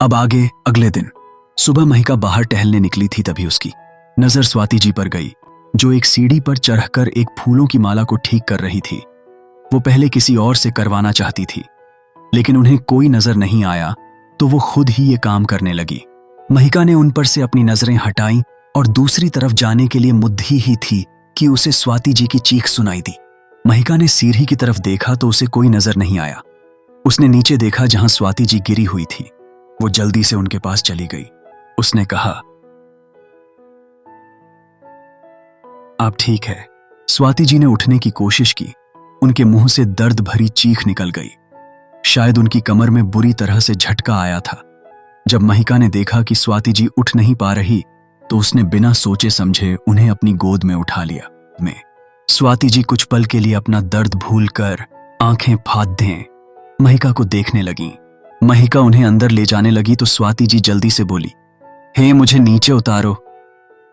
अब आगे अगले दिन सुबह महिका बाहर टहलने निकली थी, तभी उसकी नजर स्वाति जी पर गई, जो एक सीढ़ी पर चढ़कर एक फूलों की माला को ठीक कर रही थी। वो पहले किसी और से करवाना चाहती थी, लेकिन उन्हें कोई नजर नहीं आया तो वो खुद ही ये काम करने लगी। महिका ने उन पर से अपनी नजरें हटाई और दूसरी तरफ जाने के लिए मुद्दी ही थी कि उसे स्वाति जी की चीख सुनाई दी। महिका ने सीढ़ी की तरफ देखा तो उसे कोई नजर नहीं आया। उसने नीचे देखा जहां स्वाति जी गिरी हुई थी। वो जल्दी से उनके पास चली गई। उसने कहा, आप ठीक है? स्वाति जी ने उठने की कोशिश की। उनके मुंह से दर्द भरी चीख निकल गई। शायद उनकी कमर में बुरी तरह से झटका आया था। जब महिका ने देखा कि स्वाति जी उठ नहीं पा रही तो उसने बिना सोचे समझे उन्हें अपनी गोद में उठा लिया। स्वाति जी कुछ पल के लिए अपना दर्द भूलकर आंखें फांदे महिका को देखने लगीं। महिका उन्हें अंदर ले जाने लगी तो स्वाति जी जल्दी से बोली, हे मुझे नीचे उतारो।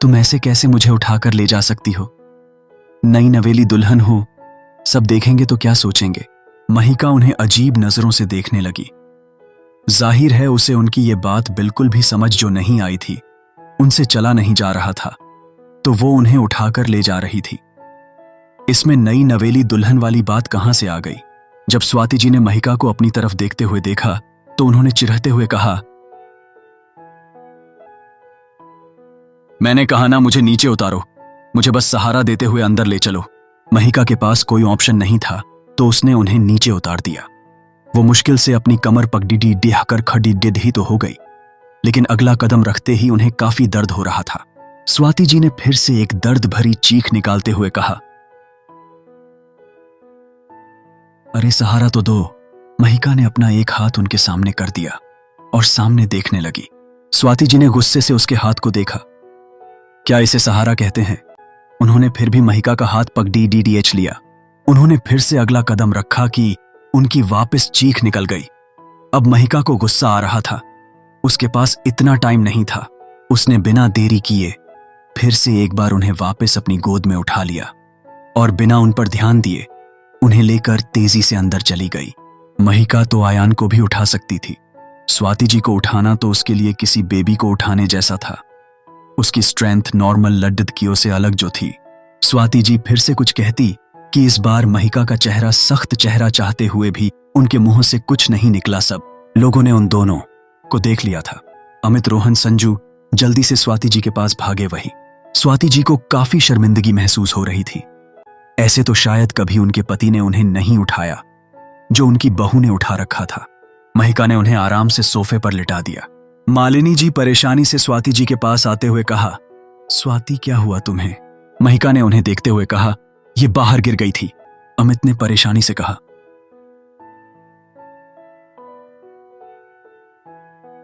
तुम ऐसे कैसे मुझे उठाकर ले जा सकती हो? नई नवेली दुल्हन हो, सब देखेंगे तो क्या सोचेंगे? महिका उन्हें अजीब नजरों से देखने लगी। जाहिर है उसे उनकी ये बात बिल्कुल भी समझ जो नहीं आई थी। उनसे चला नहीं जा रहा था तो वो उन्हें उठाकर ले जा रही थी। इसमें नई नवेली दुल्हन वाली बात कहां से आ गई? जब स्वाति जी ने महिका को अपनी तरफ देखते हुए देखा तो उन्होंने चिढ़ते हुए कहा, मैंने कहा ना मुझे नीचे उतारो, मुझे बस सहारा देते हुए अंदर ले चलो। महिका के पास कोई ऑप्शन नहीं था तो उसने उन्हें नीचे उतार दिया। वो मुश्किल से अपनी कमर पकड़ी डीहकर खड़ी ही तो हो गई, लेकिन अगला कदम रखते ही उन्हें काफी दर्द हो रहा था। स्वाति जी ने फिर से एक दर्द भरी चीख निकालते हुए कहा, अरे सहारा तो दो। महिका ने अपना एक हाथ उनके सामने कर दिया और सामने देखने लगी। स्वाति जी ने गुस्से से उसके हाथ को देखा। क्या इसे सहारा कहते हैं? उन्होंने फिर भी महिका का हाथ पकड़ी डीडीएच लिया। उन्होंने फिर से अगला कदम रखा कि उनकी वापस चीख निकल गई। अब महिका को गुस्सा आ रहा था। उसके पास इतना टाइम नहीं था। उसने बिना देरी किए फिर से एक बार उन्हें वापस अपनी गोद में उठा लिया और बिना उन पर ध्यान दिए उन्हें लेकर तेजी से अंदर चली गई। महिका तो आयान को भी उठा सकती थी। स्वाति जी को उठाना तो उसके लिए किसी बेबी को उठाने जैसा था। उसकी स्ट्रेंथ नॉर्मल लड़कियों से अलग जो थी। स्वाति जी फिर से कुछ कहती कि इस बार महिका का चेहरा सख्त चेहरा चाहते हुए भी उनके मुंह से कुछ नहीं निकला। सब लोगों ने उन दोनों को देख लिया था। अमित, रोहन, संजू जल्दी से स्वाति जी के पास भागे। वही स्वाति जी को काफी शर्मिंदगी महसूस हो रही थी। ऐसे तो शायद कभी उनके पति ने उन्हें नहीं उठाया जो उनकी बहू ने उठा रखा था। महिका ने उन्हें आराम से सोफे पर लिटा दिया। मालिनी जी परेशानी से स्वाति जी के पास आते हुए कहा, स्वाति क्या हुआ तुम्हें? महिका ने उन्हें देखते हुए कहा, ये बाहर गिर गई थी। अमित ने परेशानी से कहा,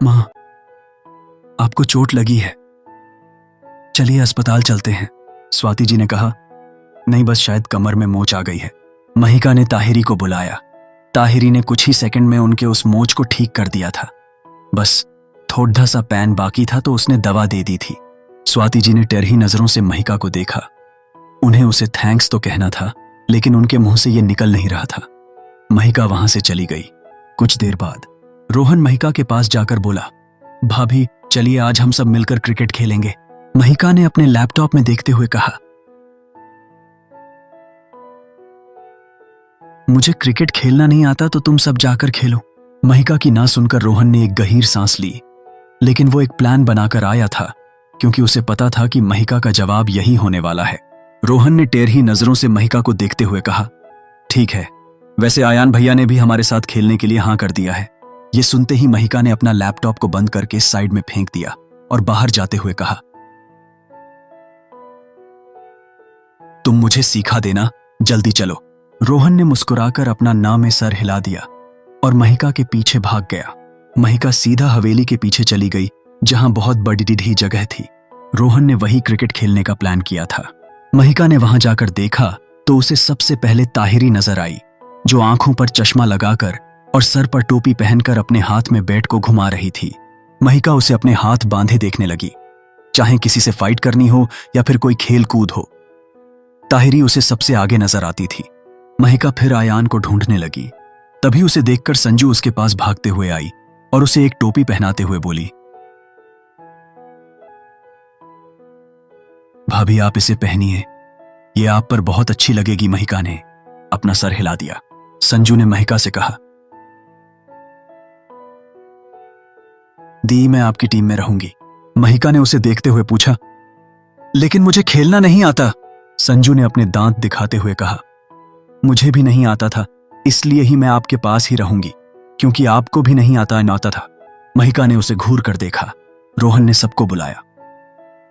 मां आपको चोट लगी है, चलिए अस्पताल चलते हैं। स्वाति जी ने कहा, नहीं बस शायद कमर में मोच आ गई है। महिका ने ताहिरी को बुलाया। ताहिरी ने कुछ ही सेकंड में उनके उस मोच को ठीक कर दिया था। बस थोड़ा सा पैन बाकी था तो उसने दवा दे दी थी। स्वाति जी ने टेढ़ी नजरों से महिका को देखा। उन्हें उसे थैंक्स तो कहना था, लेकिन उनके मुंह से यह निकल नहीं रहा था। महिका वहां से चली गई। कुछ देर बाद रोहन महिका के पास जाकर बोला, भाभी चलिए आज हम सब मिलकर क्रिकेट खेलेंगे। महिका ने अपने लैपटॉप में देखते हुए कहा, मुझे क्रिकेट खेलना नहीं आता तो तुम सब जाकर खेलो। महिका की ना सुनकर रोहन ने एक गहीर सांस ली, लेकिन वो एक प्लान बनाकर आया था क्योंकि उसे पता था कि महिका का जवाब यही होने वाला है। रोहन ने टेढ़ी नजरों से महिका को देखते हुए कहा, ठीक है, वैसे आयान भैया ने भी हमारे साथ खेलने के लिए हां कर दिया है। ये सुनते ही महिका ने अपना लैपटॉप को बंद करके साइड में फेंक दिया और बाहर जाते हुए कहा, तुम मुझे सिखा देना, जल्दी चलो। रोहन ने मुस्कुराकर अपना ना में सर हिला दिया और महिका के पीछे भाग गया। महिका सीधा हवेली के पीछे चली गई जहां बहुत बड़ी जगह थी। रोहन ने वही क्रिकेट खेलने का प्लान किया था। महिका ने वहां जाकर देखा तो उसे सबसे पहले ताहिरी नजर आई, जो आंखों पर चश्मा लगाकर और सर पर टोपी पहनकर अपने हाथ में बैट को घुमा रही थी। महिका उसे अपने हाथ बांधे देखने लगी, चाहे किसी से फाइट करनी हो या फिर कोई खेल कूद हो। ताहिरी उसे सबसे आगे नजर आती थी। महिका फिर आयान को ढूंढने लगी। तभी उसे देखकर संजू उसके पास भागते हुए आई। और उसे एक टोपी पहनाते हुए बोली, भाभी आप इसे पहनिए, ये आप पर बहुत अच्छी लगेगी। महिका ने अपना सर हिला दिया। संजू ने महिका से कहा, दी मैं आपकी टीम में रहूंगी। महिका ने उसे देखते हुए पूछा, लेकिन मुझे खेलना नहीं आता। संजू ने अपने दांत दिखाते हुए कहा, मुझे भी नहीं आता था, इसलिए ही मैं आपके पास ही रहूंगी, क्योंकि आपको भी नहीं आता था। महिका ने उसे घूर कर देखा। रोहन ने सबको बुलाया।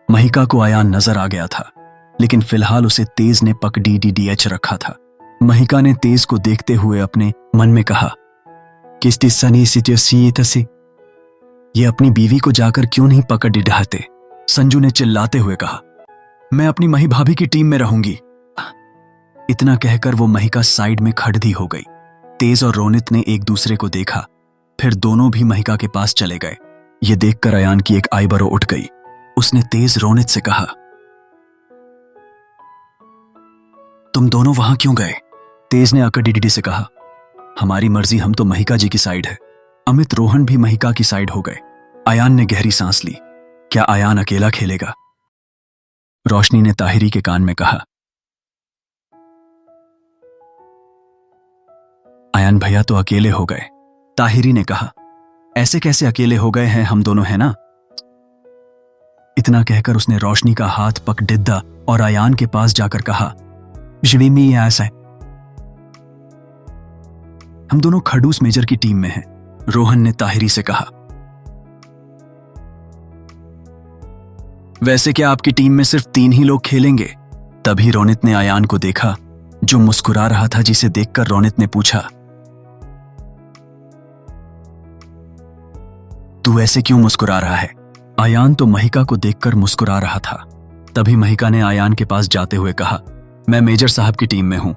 महिका को आयान नजर आ गया था, लेकिन फिलहाल उसे तेज ने पक DDDH रखा था। महिका ने तेज को देखते हुए अपने मन में कहा, ये अपनी बीवी को जाकर क्यों नहीं पकड़ डिढ़ाते। संजू ने चिल्लाते हुए कहा, मैं अपनी मही भाभी की टीम में रहूंगी। इतना कहकर वो महिका साइड में खड़ी हो गई। तेज और रोनित ने एक दूसरे को देखा, फिर दोनों भी महिका के पास चले गए। ये देखकर अयान की एक आईब्रो उठ गई। उसने तेज रोनित से कहा, तुम दोनों वहां क्यों गए। तेज ने आकर डीडी से कहा, हमारी मर्जी, हम तो महिका जी की साइड है। अमित रोहन भी महिका की साइड हो गए। अयान ने गहरी सांस ली। क्या अयान अकेला खेलेगा। रोशनी ने ताहिरी के कान में कहा, अयान भैया तो अकेले हो गए। ताहिरी ने कहा, ऐसे कैसे अकेले हो गए हैं, हम दोनों हैं ना। इतना कहकर उसने रोशनी का हाथ पक डिद्दा और अयान के पास जाकर कहा, शिवीमी ऐसा है, हम दोनों खडूस मेजर की टीम में हैं। रोहन ने ताहिरी से कहा, वैसे क्या आपकी टीम में सिर्फ 3 ही लोग खेलेंगे। तभी रोनित ने अयान को देखा, जो मुस्कुरा रहा था, जिसे देखकर रोनित ने पूछा, तू ऐसे क्यों मुस्कुरा रहा है। अयान तो महिका को देखकर मुस्कुरा रहा था। तभी महिका ने अयान के पास जाते हुए कहा, मैं मेजर साहब की टीम में हूं।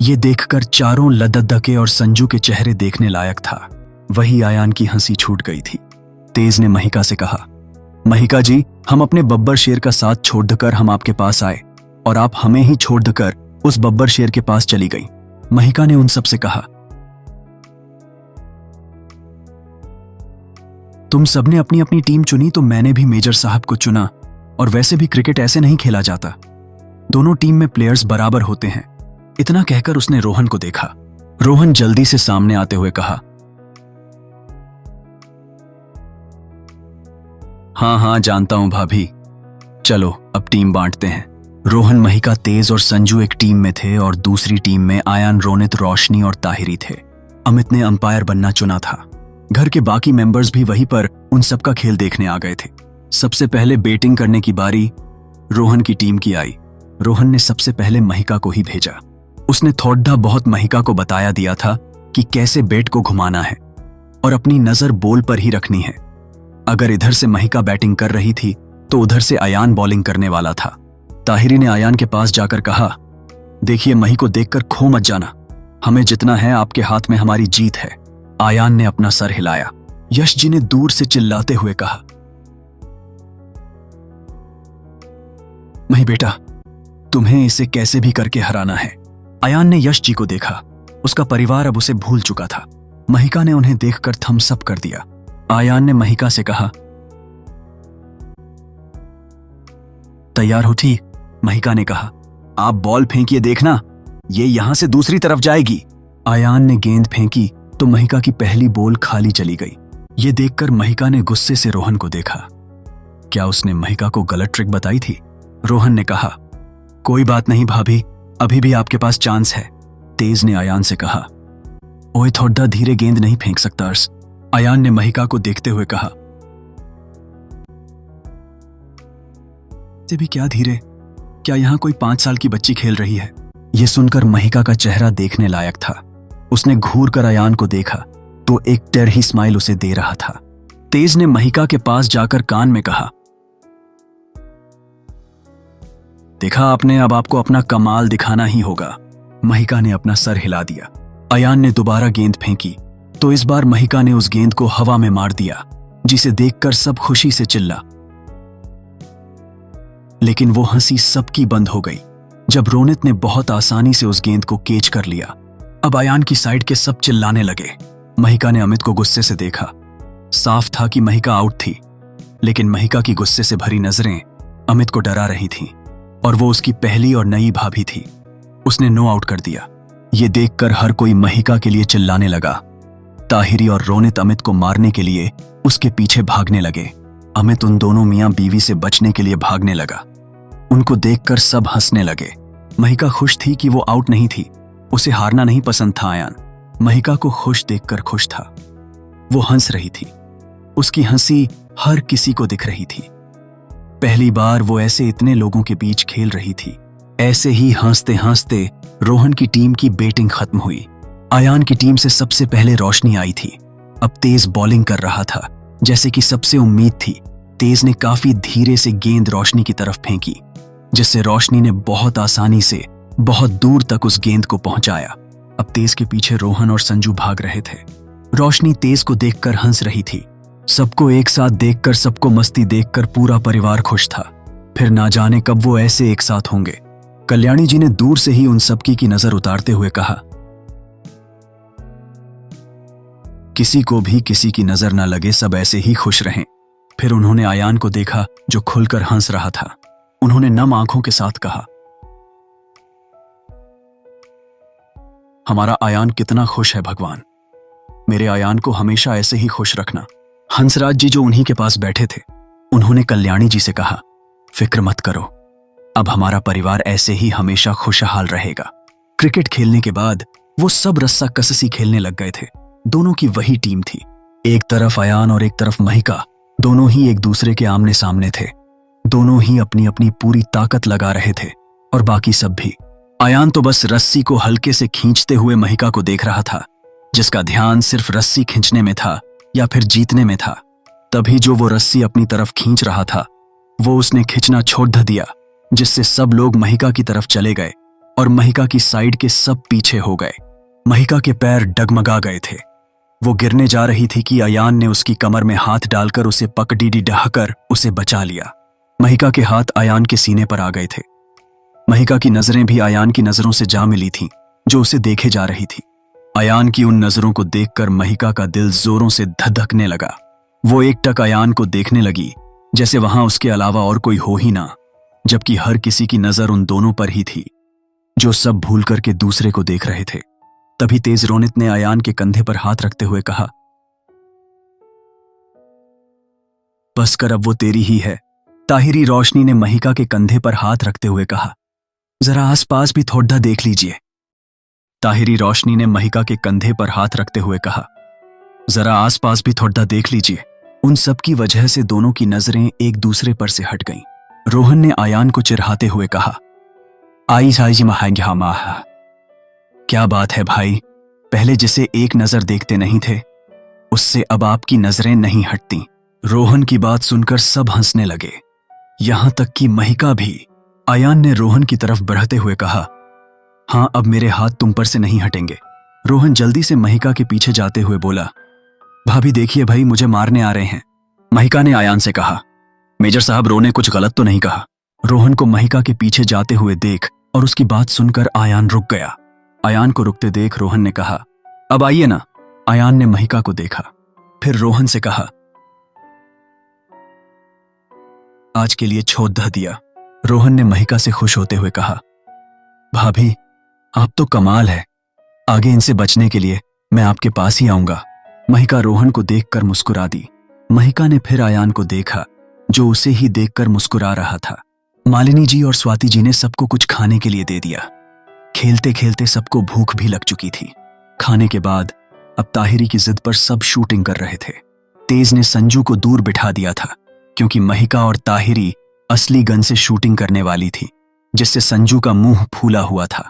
ये देखकर चारों लदद्दके और संजू के चेहरे देखने लायक था। वही अयान की हंसी छूट गई थी। तेज ने महिका से कहा, महिका जी, हम अपने बब्बर शेर का साथ छोड़कर हम आपके पास आए और आप हमें ही छोड़कर उस बब्बर शेर के पास चली गई। महिका ने उन सब से कहा, तुम सबने अपनी अपनी टीम चुनी तो मैंने भी मेजर साहब को चुना, और वैसे भी क्रिकेट ऐसे नहीं खेला जाता, दोनों टीम में प्लेयर्स बराबर होते हैं। इतना कहकर उसने रोहन को देखा। रोहन जल्दी से सामने आते हुए कहा, हाँ जानता हूं भाभी, चलो अब टीम बांटते हैं। रोहन, महिका, तेज और संजू एक टीम में थे और दूसरी टीम में आयान, रोनित, रोशनी और ताहिरी थे। अमित ने अंपायर बनना चुना था। घर के बाकी मेंबर्स भी वहीं पर उन सबका खेल देखने आ गए थे। सबसे पहले बैटिंग करने की बारी रोहन की टीम की आई। रोहन ने सबसे पहले महिका को ही भेजा। उसने थोड़ा बहुत महिका को बताया दिया था कि कैसे बैट को घुमाना है और अपनी नजर बॉल पर ही रखनी है। अगर इधर से महिका बैटिंग कर रही थी तो उधर से अयान बॉलिंग करने वाला था। ताहिरी ने अयान के पास जाकर कहा, देखिए मही को देखकर खो मत जाना, हमें जितना है आपके हाथ में हमारी जीत है। अयान ने अपना सर हिलाया। यश जी ने दूर से चिल्लाते हुए कहा, मही बेटा, तुम्हें इसे कैसे भी करके हराना है। अयान ने यश जी को देखा। उसका परिवार अब उसे भूल चुका था। महिका ने उन्हें देखकर थम्स अप कर दिया। अयान ने महिका से कहा, तैयार हो ठीक। महिका ने कहा, आप बॉल फेंकिए, देखना ये यहां से दूसरी तरफ जाएगी। अयान ने गेंद फेंकी तो महिका की पहली बॉल खाली चली गई। ये देखकर महिका ने गुस्से से रोहन को देखा। क्या उसने महिका को गलत ट्रिक बताई थी। रोहन ने कहा, कोई बात नहीं भाभी, अभी भी आपके पास चांस है। तेज ने अयान से कहा, ओए थोड़ा धीरे, गेंद नहीं फेंक सकता अर्स। अयान ने महिका को देखते हुए कहा, भी क्या धीरे, क्या यहां कोई 5 साल की बच्ची खेल रही है। यह सुनकर महिका का चेहरा देखने लायक था। उसने घूर कर अयान को देखा तो एक टेढ़ी स्माइल उसे दे रहा था। तेज ने महिका के पास जाकर कान में कहा, देखा आपने, अब आपको अपना कमाल दिखाना ही होगा। महिका ने अपना सर हिला दिया। अयान ने दोबारा गेंद फेंकी तो इस बार महिका ने उस गेंद को हवा में मार दिया, जिसे देखकर सब खुशी से चिल्ला। लेकिन वो हंसी सबकी बंद हो गई जब रोनित ने बहुत आसानी से उस गेंद को कैच कर लिया। अब अयान की साइड के सब चिल्लाने लगे। महिका ने अमित को गुस्से से देखा। साफ था कि महिका आउट थी, लेकिन महिका की गुस्से से भरी नजरें अमित को डरा रही थीं, और वो उसकी पहली और नई भाभी थी। उसने नो आउट कर दिया। ये देखकर हर कोई महिका के लिए चिल्लाने लगा। ताहिरी और रोनित अमित को मारने के लिए उसके पीछे भागने लगे। अमित उन दोनों मियां बीवी से बचने के लिए भागने लगा। उनको देखकर सब हंसने लगे। महिका खुश थी कि वो आउट नहीं थी। उसे हारना नहीं पसंद था। आयान महिका को खुश देखकर खुश था। वो हंस रही थी। उसकी हंसी हर किसी को दिख रही थी। पहली बार वो ऐसे इतने लोगों के बीच खेल रही थी। ऐसे ही हंसते हंसते रोहन की टीम की बैटिंग खत्म हुई। आयान की टीम से सबसे पहले रोशनी आई थी। अब तेज बॉलिंग कर रहा था, जैसे कि सबसे उम्मीद थी। तेज ने काफी धीरे से गेंद रोशनी की तरफ फेंकी, जिससे रोशनी ने बहुत आसानी से बहुत दूर तक उस गेंद को पहुंचाया। अब तेज के पीछे रोहन और संजू भाग रहे थे। रोशनी तेज को देखकर हंस रही थी। सबको एक साथ देखकर, सबको मस्ती देखकर पूरा परिवार खुश था। फिर ना जाने कब वो ऐसे एक साथ होंगे। कल्याणी जी ने दूर से ही उन सबकी की नजर उतारते हुए कहा, किसी को भी किसी की नजर न लगे, सब ऐसे ही खुश रहें। फिर उन्होंने आयान को देखा जो खुलकर हंस रहा था। उन्होंने नम आंखों के साथ कहा, हमारा आयान कितना खुश है भगवान, मेरे आयान को हमेशा ऐसे ही खुश रखना। हंसराज जी जो उन्हीं के पास बैठे थे, उन्होंने कल्याणी जी से कहा, फिक्र मत करो, अब हमारा परिवार ऐसे ही हमेशा खुशहाल रहेगा। क्रिकेट खेलने के बाद वो सब रस्सा कससी खेलने लग गए थे। दोनों की वही टीम थी। एक तरफ आयान और एक तरफ महिका। दोनों ही एक दूसरे के आमने सामने थे। दोनों ही अपनी अपनी पूरी ताकत लगा रहे थे, और बाकी सब भी। आयान तो बस रस्सी को हल्के से खींचते हुए महिका को देख रहा था, जिसका ध्यान सिर्फ रस्सी खींचने में था या फिर जीतने में था। तभी जो वो रस्सी अपनी तरफ खींच रहा था, वो उसने खींचना छोड़ दिया, जिससे सब लोग महिका की तरफ चले गए और महिका की साइड के सब पीछे हो गए। महिका के पैर डगमगा गए थे। वो गिरने जा रही थी कि आयान ने उसकी कमर में हाथ डालकर उसे पकड़ीडी ढहाकर उसे बचा लिया। महिका के हाथ आयान के सीने पर आ गए थे। महिका की नजरें भी आयान की नजरों से जा मिली थीं, जो उसे देखे जा रही थी। आयान की उन नजरों को देखकर महिका का दिल जोरों से धधकने लगा। वो एकटक आयान को देखने लगी, जैसे वहां उसके अलावा और कोई हो ही ना, जबकि हर किसी की नजर उन दोनों पर ही थी, जो सब भूल करके दूसरे को देख रहे थे। तभी तेज रोनित ने आयान के कंधे पर हाथ रखते हुए कहा, बस कर, अब वो तेरी ही है। ताहिरी रोशनी ने महिका के कंधे पर हाथ रखते हुए कहा, जरा आसपास भी थोड़ा देख लीजिए। ताहिरी रोशनी ने महिका के कंधे पर हाथ रखते हुए कहा, जरा आसपास भी थोड़ा देख लीजिए। उन सब की वजह से दोनों की नजरें एक दूसरे पर से हट गईं। रोहन ने आयान को चिढ़ाते हुए कहा, आई साई माह, क्या बात है भाई, पहले जिसे एक नजर देखते नहीं थे, उससे अब आपकी नजरें नहीं हटती। रोहन की बात सुनकर सब हंसने लगे, यहां तक कि महिका भी। आयान ने रोहन की तरफ बढ़ते हुए कहा, हां, अब मेरे हाथ तुम पर से नहीं हटेंगे। रोहन जल्दी से महिका के पीछे जाते हुए बोला, भाभी देखिए भाई, मुझे मारने आ रहे हैं। महिका ने आयान से कहा, मेजर साहब, रो ने कुछ गलत तो नहीं कहा। रोहन को महिका के पीछे जाते हुए देख और उसकी बात सुनकर आयान रुक गया। आयान को रुकते देख रोहन ने कहा, अब आइए ना। आयान ने महिका को देखा, फिर रोहन से कहा, आज के लिए छोड़ दिया। रोहन ने महिका से खुश होते हुए कहा, भाभी आप तो कमाल है, आगे इनसे बचने के लिए मैं आपके पास ही आऊंगा। महिका रोहन को देखकर मुस्कुरा दी। महिका ने फिर आयान को देखा, जो उसे ही देखकर मुस्कुरा रहा था। मालिनी जी और स्वाति जी ने सबको कुछ खाने के लिए दे दिया। खेलते खेलते सबको भूख भी लग चुकी थी। खाने के बाद अब ताहिरी की जिद पर सब शूटिंग कर रहे थे। तेज ने संजू को दूर बिठा दिया था, क्योंकि महिका और ताहिरी असली गन से शूटिंग करने वाली थी, जिससे संजू का मुंह फूला हुआ था।